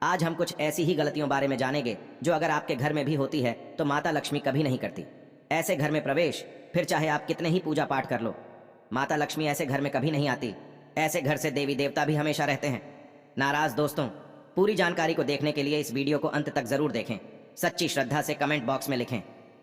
आज हम कुछ ऐसी ही गलतियों बारे में जानेंगे जो अगर आपके घर में भी होती है तो माता लक्ष्मी कभी नहीं करती। ऐसे घर में प्रवेश, फिर चाहे आप कितने ही पूजा पाठ कर लो, माता लक्ष्मी ऐसे घर में कभी नहीं आती। ऐसे घर से देवी देवता भी हमेशा रहते हैं नाराज। दोस्तों, पूरी जानकारी को देखने के लिए इस वीडियो को अंत तक जरूर देखें। सच्ची श्रद्धा से कमेंट बॉक्स में लिखें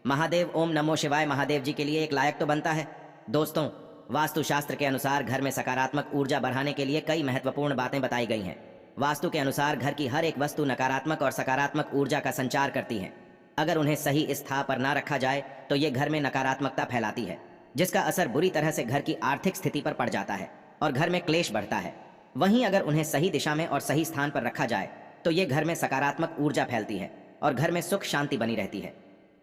महादेव ओम नमो शिवाय। महादेव जी के लिए एक लायक तो बनता है। दोस्तों, वास्तुशास्त्र के अनुसार घर में सकारात्मक ऊर्जा बढ़ाने के लिए कई महत्वपूर्ण बातें बताई गई हैं। वास्तु के अनुसार घर की हर एक वस्तु नकारात्मक और सकारात्मक ऊर्जा का संचार करती है। अगर उन्हें सही स्थान पर ना रखा जाए तो ये घर में नकारात्मकता फैलाती है, जिसका असर बुरी तरह से घर की आर्थिक स्थिति पर पड़ जाता है और घर में क्लेश बढ़ता है। वहीं अगर उन्हें सही दिशा में और सही स्थान पर रखा जाए तो ये घर में सकारात्मक ऊर्जा फैलती है और घर में सुख शांति बनी रहती है।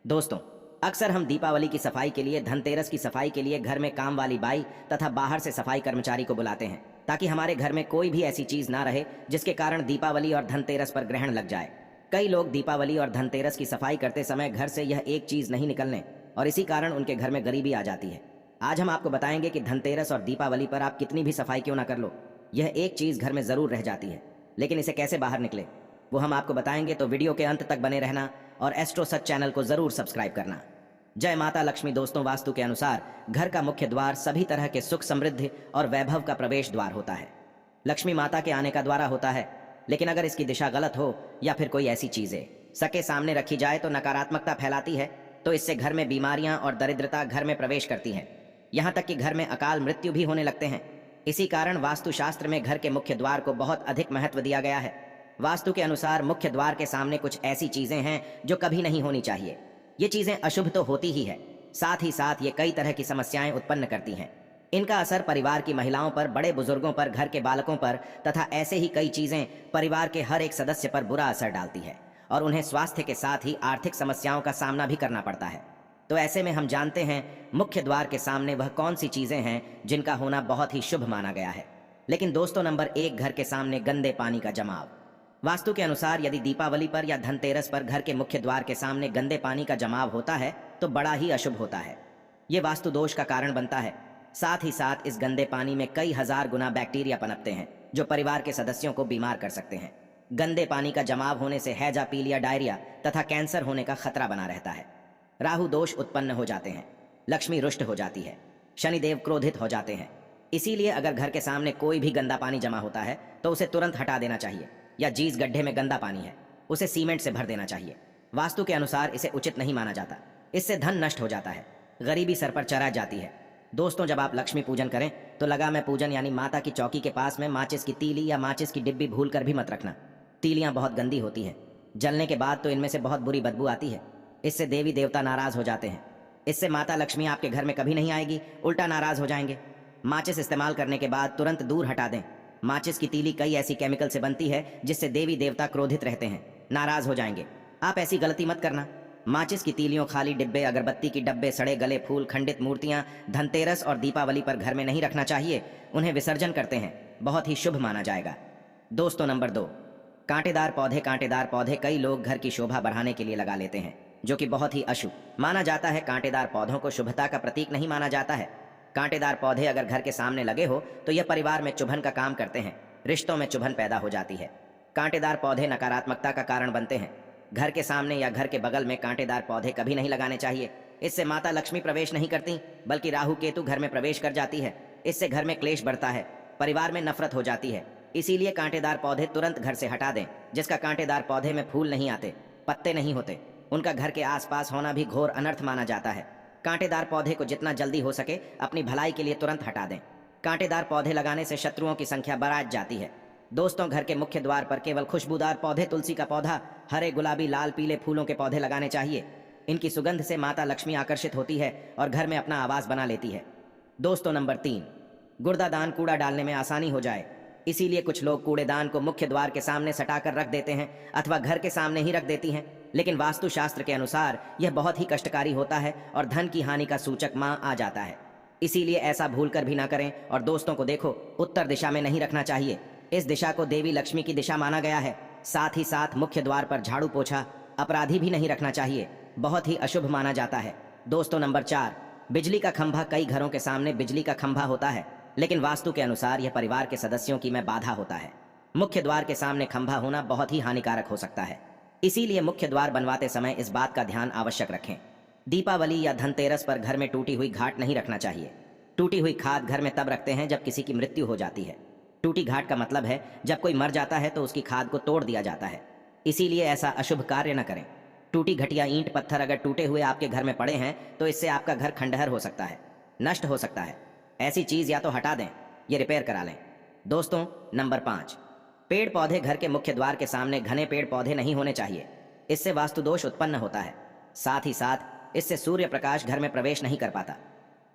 दोस्तों, अक्सर हम दीपावली की सफाई के लिए, धनतेरस की सफाई के लिए घर में काम वाली बाई तथा बाहर से सफाई कर्मचारी को बुलाते हैं, ताकि हमारे घर में कोई भी ऐसी चीज ना रहे जिसके कारण दीपावली और धनतेरस पर ग्रहण लग जाए। कई लोग दीपावली और धनतेरस की सफाई करते समय घर से यह एक चीज नहीं निकलने और इसी कारण उनके घर में गरीबी आ जाती है। आज हम आपको बताएंगे कि धनतेरस और दीपावली पर आप कितनी भी सफाई क्यों ना कर लो, यह एक चीज घर में जरूर रह जाती है, लेकिन इसे कैसे बाहर निकले वो हम आपको बताएंगे। तो वीडियो के अंत तक बने रहना और एस्ट्रो सच चैनल को जरूर सब्सक्राइब करना। जय माता लक्ष्मी। दोस्तों, वास्तु के अनुसार घर का मुख्य द्वार सभी तरह के सुख, समृद्धि और वैभव का प्रवेश द्वार होता है। लक्ष्मी माता के आने का द्वार होता है, लेकिन अगर इसकी दिशा गलत हो या फिर कोई ऐसी चीजें सके सामने रखी जाए तो नकारात्मकता फैलाती है, तो इससे घर में बीमारियां और दरिद्रता घर में प्रवेश करती है। यहाँ तक कि घर में अकाल मृत्यु भी होने लगते हैं। इसी कारण वास्तुशास्त्र में घर के मुख्य द्वार को बहुत अधिक महत्व दिया गया है। वास्तु के अनुसार मुख्य द्वार के सामने कुछ ऐसी चीजें हैं जो कभी नहीं होनी चाहिए। ये चीजें अशुभ तो होती ही है, साथ ही साथ ये कई तरह की समस्याएं उत्पन्न करती हैं। इनका असर परिवार की महिलाओं पर, बड़े बुजुर्गों पर, घर के बालकों पर तथा ऐसे ही कई चीजें परिवार के हर एक सदस्य पर बुरा असर डालती है और उन्हें स्वास्थ्य के साथ ही आर्थिक समस्याओं का सामना भी करना पड़ता है। तो ऐसे में हम जानते हैं मुख्य द्वार के सामने वह कौन सी चीजें हैं जिनका होना बहुत ही शुभ माना गया है। लेकिन दोस्तों, नंबर 1, घर के सामने गंदे पानी का जमाव। वास्तु के अनुसार यदि दीपावली पर या धनतेरस पर घर के मुख्य द्वार के सामने गंदे पानी का जमाव होता है तो बड़ा ही अशुभ होता है। ये वास्तु दोष का कारण बनता है। साथ ही साथ इस गंदे पानी में कई हजार गुना बैक्टीरिया पनपते हैं जो परिवार के सदस्यों को बीमार कर सकते हैं। गंदे पानी का जमाव होने से हैजा, पीलिया, डायरिया तथा कैंसर होने का खतरा बना रहता है। राहु दोष उत्पन्न हो जाते हैं, लक्ष्मी रुष्ट हो जाती है, शनिदेव क्रोधित हो जाते हैं। इसीलिए अगर घर के सामने कोई भी गंदा पानी जमा होता है तो उसे तुरंत हटा देना चाहिए, या जिस गड्ढे में गंदा पानी है उसे सीमेंट से भर देना चाहिए। वास्तु के अनुसार इसे उचित नहीं माना जाता, इससे धन नष्ट हो जाता है, गरीबी सर पर चढ़ा जाती है। दोस्तों, जब आप लक्ष्मी पूजन करें तो लगा मैं पूजन यानी माता की चौकी के पास में माचिस की तीली या माचिस की डिब्बी भूल कर भी मत रखना। तीलियां बहुत गंदी होती है, जलने के बाद तो इनमें से बहुत बुरी बदबू आती है। इससे देवी देवता नाराज हो जाते हैं। इससे माता लक्ष्मी आपके घर में कभी नहीं आएगी, उल्टा नाराज हो जाएंगे। माचिस इस्तेमाल करने के बाद तुरंत दूर हटा दें। माचिस की तीली कई ऐसी केमिकल से बनती है जिससे देवी देवता क्रोधित रहते हैं, नाराज हो जाएंगे। आप ऐसी गलती मत करना। माचिस की तीलियों, खाली डिब्बे, अगरबत्ती की डब्बे, सड़े गले फूल, खंडित मूर्तियां धनतेरस और दीपावली पर घर में नहीं रखना चाहिए। उन्हें विसर्जन करते हैं, बहुत ही शुभ माना जाएगा। दोस्तों, नंबर 2, कांटेदार पौधे। कांटेदार पौधे कई लोग घर की शोभा बढ़ाने के लिए लगा लेते हैं, जो कि बहुत ही अशुभ माना जाता है। कांटेदार पौधों को शुभता का प्रतीक नहीं माना जाता है। कांटेदार पौधे अगर घर के सामने लगे हो तो यह परिवार में चुभन का काम करते हैं, रिश्तों में चुभन पैदा हो जाती है। कांटेदार पौधे नकारात्मकता का कारण बनते हैं। घर के सामने या घर के बगल में कांटेदार पौधे कभी नहीं लगाने चाहिए। इससे माता लक्ष्मी प्रवेश नहीं करती, बल्कि राहु केतु घर में प्रवेश कर जाती है। इससे घर में क्लेश बढ़ता है, परिवार में नफरत हो जाती है। इसीलिए कांटेदार पौधे तुरंत घर से हटा दें। जिसका कांटेदार पौधे में फूल नहीं आते, पत्ते नहीं होते, उनका घर के आसपास होना भी घोर अनर्थ माना जाता है। कांटेदार पौधे को जितना जल्दी हो सके अपनी भलाई के लिए तुरंत हटा दें। कांटेदार पौधे लगाने से शत्रुओं की संख्या बढ़ जाती है। दोस्तों, घर के मुख्य द्वार पर केवल खुशबूदार पौधे, तुलसी का पौधा, हरे, गुलाबी, लाल, पीले फूलों के पौधे लगाने चाहिए। इनकी सुगंध से माता लक्ष्मी आकर्षित होती है और घर में अपना आवास बना लेती है। दोस्तों, नंबर 3, कूड़ादान। कूड़ा डालने में आसानी हो जाए, इसीलिए कुछ लोग कूड़ेदान को मुख्य द्वार के सामने सटाकर रख देते हैं अथवा घर के सामने ही रख देती हैं। लेकिन वास्तुशास्त्र के अनुसार यह बहुत ही कष्टकारी होता है और धन की हानि का सूचक मान आ जाता है। इसीलिए ऐसा भूलकर भी ना करें। और दोस्तों को देखो, उत्तर दिशा में नहीं रखना चाहिए। इस दिशा को देवी लक्ष्मी की दिशा माना गया है। साथ ही साथ मुख्य द्वार पर झाड़ू पोछा, अपराधी भी नहीं रखना चाहिए, बहुत ही अशुभ माना जाता है। दोस्तों, नंबर 4, बिजली का खंभा। कई घरों के सामने बिजली का खंभा होता है, लेकिन वास्तु के अनुसार यह परिवार के सदस्यों की में बाधा होता है। मुख्य द्वार के सामने खंभा होना बहुत ही हानिकारक हो सकता है। इसीलिए मुख्य द्वार बनवाते समय इस बात का ध्यान आवश्यक रखें। दीपावली या धनतेरस पर घर में टूटी हुई घाट नहीं रखना चाहिए। टूटी हुई खाट घर में तब रखते हैं जब किसी की मृत्यु हो जाती है। टूटी घाट का मतलब है जब कोई मर जाता है तो उसकी खाद को तोड़ दिया जाता है। इसीलिए ऐसा अशुभ कार्य न करें। टूटी घटिया ईंट पत्थर अगर टूटे हुए आपके घर में पड़े हैं तो इससे आपका घर खंडहर हो सकता है, नष्ट हो सकता है। ऐसी चीज या तो हटा दें या रिपेयर करा लें। दोस्तों, नंबर 5, पेड़ पौधे घर के मुख्य द्वार के सामने घने पेड़ पौधे नहीं होने चाहिए। इससे वास्तु दोष उत्पन्न होता है। साथ ही साथ इससे सूर्य प्रकाश घर में प्रवेश नहीं कर पाता।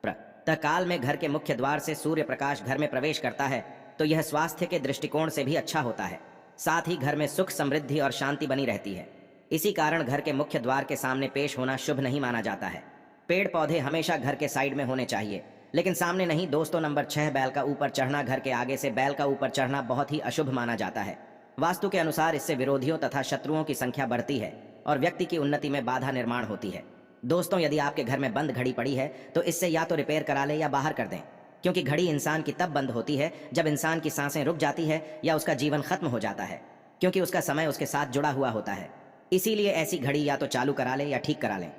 प्रातःकाल में घर के मुख्य द्वार से सूर्य प्रकाश घर में प्रवेश करता है तो यह स्वास्थ्य के दृष्टिकोण से भी अच्छा होता है। साथ ही घर में सुख समृद्धि और शांति बनी रहती है। इसी कारण घर के मुख्य द्वार के सामने पेश होना शुभ नहीं माना जाता है। पेड़ पौधे हमेशा घर के साइड में होने चाहिए, लेकिन सामने नहीं। दोस्तों, नंबर 6, बैल का ऊपर चढ़ना। घर के आगे से बैल का ऊपर चढ़ना बहुत ही अशुभ माना जाता है। वास्तु के अनुसार इससे विरोधियों तथा शत्रुओं की संख्या बढ़ती है और व्यक्ति की उन्नति में बाधा निर्माण होती है। दोस्तों, यदि आपके घर में बंद घड़ी पड़ी है तो इससे या तो रिपेयर करा ले या बाहर कर दें, क्योंकि घड़ी इंसान की तब बंद होती है जब इंसान की सांसें रुक जाती है या उसका जीवन खत्म हो जाता है, क्योंकि उसका समय उसके साथ जुड़ा हुआ होता है। इसीलिए ऐसी घड़ी या तो चालू करा ले या ठीक करा लें,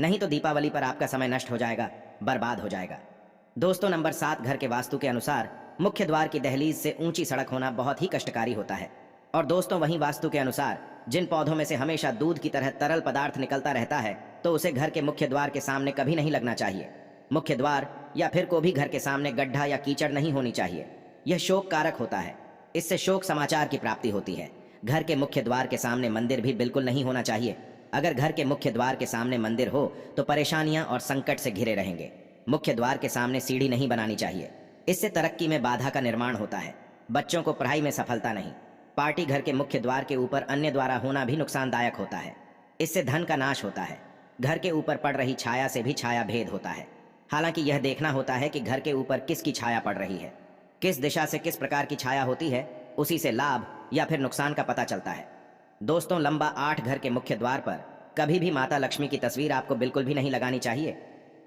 नहीं तो दीपावली पर आपका समय नष्ट हो जाएगा, बर्बाद हो जाएगा। दोस्तों, नंबर 7, घर के वास्तु के अनुसार मुख्य द्वार की दहलीज से ऊंची सड़क होना बहुत ही कष्टकारी होता है। और दोस्तों, वहीं वास्तु के अनुसार जिन पौधों में से हमेशा दूध की तरह तरल पदार्थ निकलता रहता है तो उसे घर के मुख्य द्वार के सामने कभी नहीं लगना चाहिए। मुख्य द्वार या फिर को भी घर के सामने गड्ढा या कीचड़ नहीं होनी चाहिए। यह शोक कारक होता है। इससे शोक समाचार की प्राप्ति होती है। घर के मुख्य द्वार के सामने मंदिर भी बिल्कुल नहीं होना चाहिए। अगर घर के मुख्य द्वार के सामने मंदिर हो तो परेशानियां और संकट से घिरे रहेंगे। मुख्य द्वार के सामने सीढ़ी नहीं बनानी चाहिए। इससे तरक्की में बाधा का निर्माण होता है। बच्चों को पढ़ाई में सफलता नहीं। पार्टी घर के मुख्य द्वार के ऊपर अन्य द्वारा होना भी नुकसानदायक होता है। इससे धन का नाश होता है। घर के ऊपर पड़ रही छाया से भी छाया भेद होता है। हालांकि यह देखना होता है कि घर के ऊपर किसकी छाया पड़ रही है, किस दिशा से किस प्रकार की छाया होती है, उसी से लाभ या फिर नुकसान का पता चलता है। दोस्तों, लंबा 8, घर के मुख्य द्वार पर कभी भी माता लक्ष्मी की तस्वीर आपको बिल्कुल भी नहीं लगानी चाहिए।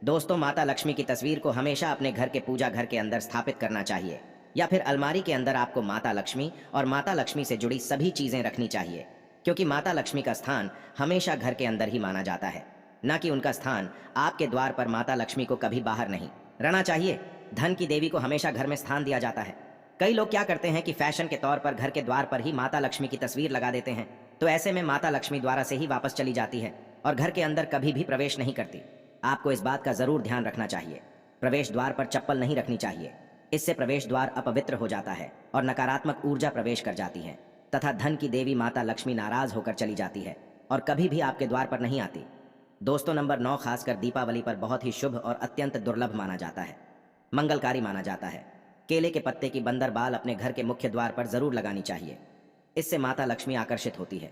दोस्तों, माता लक्ष्मी की तस्वीर को हमेशा अपने घर के पूजा घर के अंदर स्थापित करना चाहिए, या फिर अलमारी के अंदर आपको माता लक्ष्मी और माता लक्ष्मी से जुड़ी सभी चीजें रखनी चाहिए, क्योंकि माता लक्ष्मी का स्थान हमेशा घर के अंदर ही माना जाता है, न कि उनका स्थान आपके द्वार पर माता लक्ष्मी को कभी बाहर नहीं रहना चाहिए। धन की देवी को हमेशा घर में स्थान दिया जाता है। कई लोग क्या करते हैं कि फैशन के तौर पर घर के द्वार पर ही माता लक्ष्मी की तस्वीर लगा देते हैं, तो ऐसे में माता लक्ष्मी द्वारा से ही वापस चली जाती है और घर के अंदर कभी भी प्रवेश नहीं करती। आपको इस बात का जरूर ध्यान रखना चाहिए। प्रवेश द्वार पर चप्पल नहीं रखनी चाहिए। इससे प्रवेश द्वार अपवित्र हो जाता है और नकारात्मक ऊर्जा प्रवेश कर जाती है तथा धन की देवी माता लक्ष्मी नाराज होकर चली जाती है और कभी भी आपके द्वार पर नहीं आती। दोस्तों, नंबर 9, खासकर दीपावली पर बहुत ही शुभ और अत्यंत दुर्लभ माना जाता है, मंगलकारी माना जाता है। केले के पत्ते की बंदर बाल अपने घर के मुख्य द्वार पर जरूर लगानी चाहिए। इससे माता लक्ष्मी आकर्षित होती है।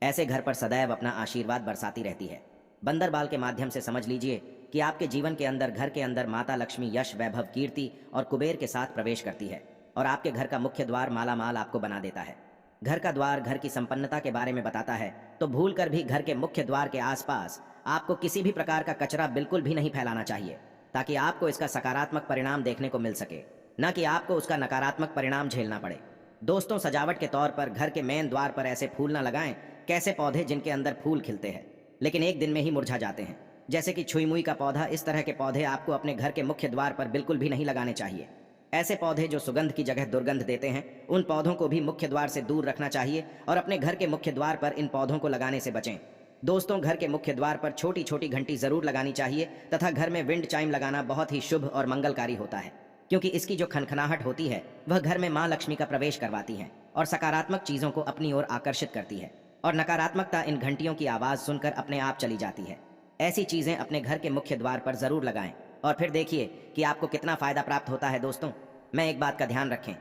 ऐसे घर पर सदैव अपना आशीर्वाद बरसाती रहती है। बंदर बाल के माध्यम से समझ लीजिए कि आपके जीवन के अंदर, घर के अंदर माता लक्ष्मी यश, वैभव, कीर्ति और कुबेर के साथ प्रवेश करती है और आपके घर का मुख्य द्वार माला माल आपको बना देता है। घर का द्वार घर की संपन्नता के बारे में बताता है, तो भूल कर भी घर के मुख्य द्वार के आसपास आपको किसी भी प्रकार का कचरा बिल्कुल भी नहीं फैलाना चाहिए, ताकि आपको इसका सकारात्मक परिणाम देखने को मिल सके, न कि आपको उसका नकारात्मक परिणाम झेलना पड़े। दोस्तों, सजावट के तौर पर घर के मेन द्वार पर ऐसे फूल न लगाएं, कैसे पौधे जिनके अंदर फूल खिलते हैं लेकिन एक दिन में ही मुरझा जाते हैं, जैसे कि छुई मुई का पौधा। इस तरह के पौधे आपको अपने घर के मुख्य द्वार पर बिल्कुल भी नहीं लगाने चाहिए। ऐसे पौधे जो सुगंध की जगह दुर्गंध देते हैं, उन पौधों को भी मुख्य द्वार से दूर रखना चाहिए और अपने घर के मुख्य द्वार पर इन पौधों को लगाने से बचें। दोस्तों, घर के मुख्य द्वार पर छोटी छोटी घंटी जरूर लगानी चाहिए तथा घर में विंड चाइम लगाना बहुत ही शुभ और मंगलकारी होता है, क्योंकि इसकी जो खनखनाहट होती है वह घर में माँ लक्ष्मी का प्रवेश करवाती है और सकारात्मक चीजों को अपनी ओर आकर्षित करती है और नकारात्मकता इन घंटियों की आवाज सुनकर अपने आप चली जाती है। ऐसी चीजें अपने घर के मुख्य द्वार पर जरूर लगाएं और फिर देखिए कि आपको कितना फायदा प्राप्त होता है। दोस्तों, मैं एक बात का ध्यान रखें,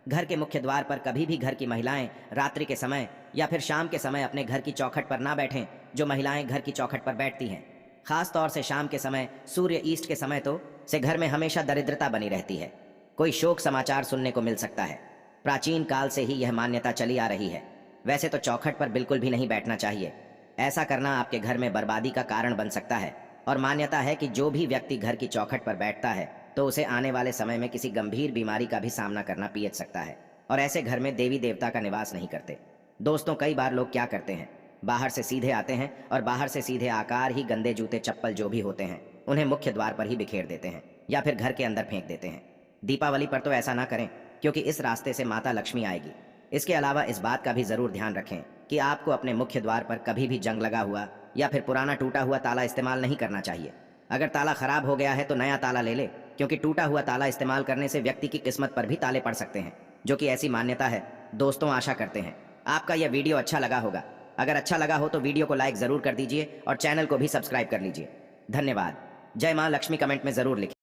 घर के मुख्य द्वार पर कभी भी घर की महिलाएं रात्रि के समय या फिर शाम के समय अपने घर की चौखट पर ना बैठें। जो महिलाएं घर की चौखट पर बैठती हैं, खास तौर से शाम के समय, सूर्य ईस्ट के समय, तो से घर में हमेशा दरिद्रता बनी रहती है। कोई शोक समाचार सुनने को मिल सकता है। प्राचीन काल से ही यह मान्यता चली आ रही है। वैसे तो चौखट पर बिल्कुल भी नहीं बैठना चाहिए। ऐसा करना आपके घर में बर्बादी का कारण बन सकता है और मान्यता है कि जो भी व्यक्ति घर की चौखट पर बैठता है तो उसे आने वाले समय में किसी गंभीर बीमारी का भी सामना करना पड़ सकता है। और ऐसे घर में देवी देवता का निवास नहीं करते। दोस्तों, कई बार लोग क्या करते हैं, बाहर से सीधे आते हैं और बाहर से सीधे आकार ही गंदे जूते चप्पल जो भी होते हैं उन्हें मुख्य द्वार पर ही बिखेर देते हैं या फिर घर के अंदर फेंक देते हैं। दीपावली पर तो ऐसा ना करें, क्योंकि इस रास्ते से माता लक्ष्मी आएगी। इसके अलावा इस बात का भी ज़रूर ध्यान रखें कि आपको अपने मुख्य द्वार पर कभी भी जंग लगा हुआ या फिर पुराना टूटा हुआ ताला इस्तेमाल नहीं करना चाहिए। अगर ताला खराब हो गया है तो नया ताला ले ले, क्योंकि टूटा हुआ ताला इस्तेमाल करने से व्यक्ति की किस्मत पर भी ताले पड़ सकते हैं, जो कि ऐसी मान्यता है। दोस्तों, आशा करते हैं आपका यह वीडियो अच्छा लगा होगा। अगर अच्छा लगा हो तो वीडियो को लाइक ज़रूर कर दीजिए और चैनल को भी सब्सक्राइब कर लीजिए। धन्यवाद। जय माँ लक्ष्मी कमेंट में ज़रूर लिखें।